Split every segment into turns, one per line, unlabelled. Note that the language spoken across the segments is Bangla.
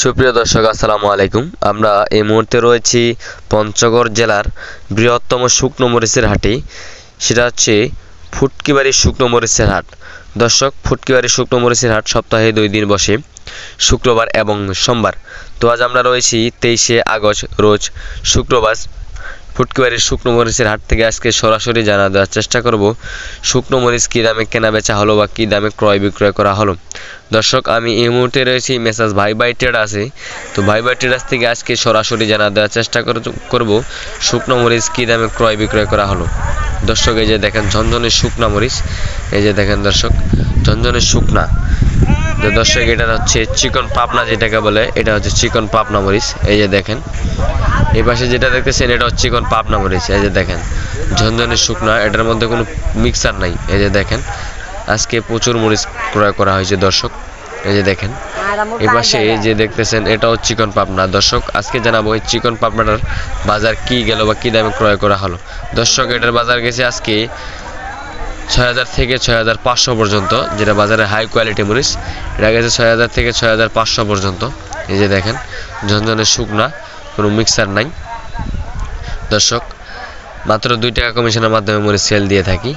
সুপ্রিয় দর্শক আসসালামু আলাইকুম। আমরা এই মুহূর্তে রয়েছি পঞ্চগড় জেলার বৃহত্তম শুকনো মরিচের হাটে, সেটা হচ্ছে ফুটকিবাড়ি শুকনো মরিচের হাট। দর্শক, ফুটকিবাড়ি শুকনো মরিচের হাট সপ্তাহে 2 দিন বসে, শুক্রবার এবং সোমবার। তো আজ আমরা রয়েছি 23শে আগস্ট রোজ শুক্রবার। ফুটকিবাড়ির শুকনো মরিচের হাট থেকে আজকে সরাসরি জানা দেওয়ার চেষ্টা করব শুকনো মরিচ কী দামে কেনা বেচা হলো বা কী দামে ক্রয় বিক্রয় করা হলো। দর্শক, আমি এই মুহূর্তে রয়েছি মেসাজ ভাই ভাই ট্রেডার্সে। তো ভাই ভাই ট্রেডার্স থেকে আজকে সরাসরি জানা দেওয়ার চেষ্টা করব শুকনো মরিচ কী দামে ক্রয় বিক্রয় করা হলো। দর্শক, এই যে দেখেন ঝনঝনের শুকনা মরিচ, এই যে দেখেন দর্শক ঝনঝনের শুকনা। তো দর্শক, এটা হচ্ছে চিকন পাবনা যেটাকে বলে, এটা হচ্ছে চিকন পাবনা মরিচ। এই যে দেখেন এই পাশে যেটা দেখতেছেন এটা হচ্ছে চিকন পাবনা মরিচ। এই যে দেখেন ঝনঝনের শুকনা, এটার মধ্যে কোনো মিক্সার নাই। এই যে দেখেন আজকে প্রচুর মরিচ ক্রয় করা হয়েছে দর্শক। এই যে দেখেন এই পাশে যে দেখতেছেন এটাও চিকন পাবনা। দর্শক, আজকে জানাবো এই চিকন পাবনাটার বাজার কি গেল বা কী দামে ক্রয় করা হলো। দর্শক, এটার বাজার গেছে আজকে 6000 থেকে 6500 পর্যন্ত, যেটা বাজারে হাই কোয়ালিটি মরিচ। এটা গেছে 6000 থেকে 6500 পর্যন্ত। এই যে দেখেন ঝনঝনের শুকনা, কোনো মিক্সার নাই। দর্শক, মাত্র 2 টাকা কমিশনের মাধ্যমে মরিচ সেল দিয়ে থাকি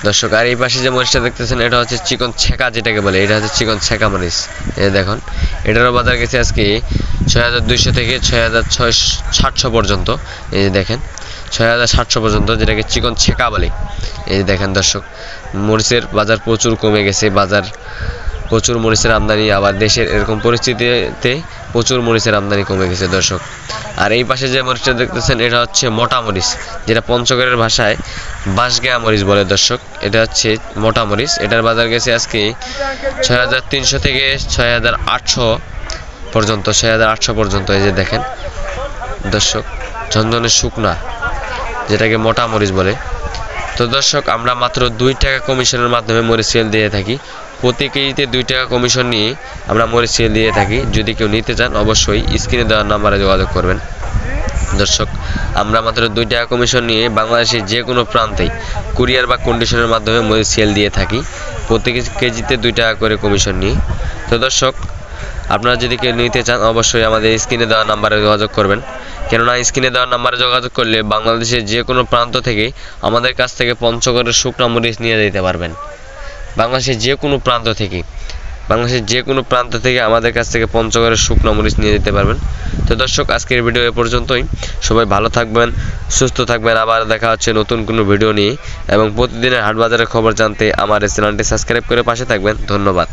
দর্শক। আর এই পাশে যে মরিচটা দেখতেছেন এটা হচ্ছে চিকন ছেঁকা যেটাকে বলে, এটা হচ্ছে চিকন ছেঁকা মরিচ। এই দেখুন এটারও বাজার গেছে আজকে 6200 থেকে 6700 পর্যন্ত। এই যে দেখেন 6700 পর্যন্ত, যেটাকে চিকন ছেঁকা বলে। এই যে দেখেন দর্শক, মরিচের বাজার প্রচুর কমে গেছে। বাজার প্রচুর মরিচের আমদানি, আবার দেশের এরকম পরিস্থিতিতে প্রচুর মরিচের আমদানি কমে গেছে দর্শক। আর এই পাশে যে মরিচটা দেখতেছেন এটা হচ্ছে মোটা মরিচ, যেটা পঞ্চগড়ের ভাষায় বাঁশগায়া মরিচ বলে দর্শক। এটা হচ্ছে মোটা মরিচ। এটার বাজার গেছে আজকে 6300 থেকে 6800 পর্যন্ত, 6800 পর্যন্ত। এই যে দেখেন দর্শক ঝনঝনের শুকনা, যেটাকে মোটা মরিচ বলে। তো দর্শক, আমরা মাত্র 2 টাকা কমিশনের মাধ্যমে মরিচ সেল দিয়ে থাকি। প্রতি কেজিতে 2 টাকা কমিশন নিয়ে আমরা মরিচ সেল দিয়ে থাকি। যদি কেউ নিতে চান অবশ্যই স্ক্রিনে দেওয়ার নাম্বারে যোগাযোগ করবেন। দর্শক, আমরা মাত্র 2 টাকা কমিশন নিয়ে বাংলাদেশের যে কোনো প্রান্তেই কুরিয়ার বা কন্ডিশনের মাধ্যমে মরিচ সেল দিয়ে থাকি, প্রতি কেজিতে 2 টাকা করে কমিশন নিয়ে। তো দর্শক, আপনারা যদি কেউ নিতে চান অবশ্যই আমাদের স্ক্রিনে দেওয়া নাম্বারে যোগাযোগ করবেন। কেননা স্ক্রিনে দেওয়ার নাম্বারে যোগাযোগ করলে বাংলাদেশের যে কোনো প্রান্ত থেকে আমাদের কাছ থেকে পঞ্চগড়ের শুকনা মরিচ নিয়ে যেতে পারবেন। বাংলাদেশের যে কোনো প্রান্ত থেকে আমাদের কাছ থেকে পঞ্চগড়ের শুকনা মরিচ নিয়ে যেতে পারবেন। তো দর্শক, আজকের ভিডিও এ পর্যন্তই। সবাই ভালো থাকবেন, সুস্থ থাকবেন। আবার দেখা হচ্ছে নতুন কোনো ভিডিও নিয়ে। এবং প্রতিদিনের হাট বাজারের খবর জানতে আমার এই চ্যানেলটি সাবস্ক্রাইব করে পাশে থাকবেন। ধন্যবাদ।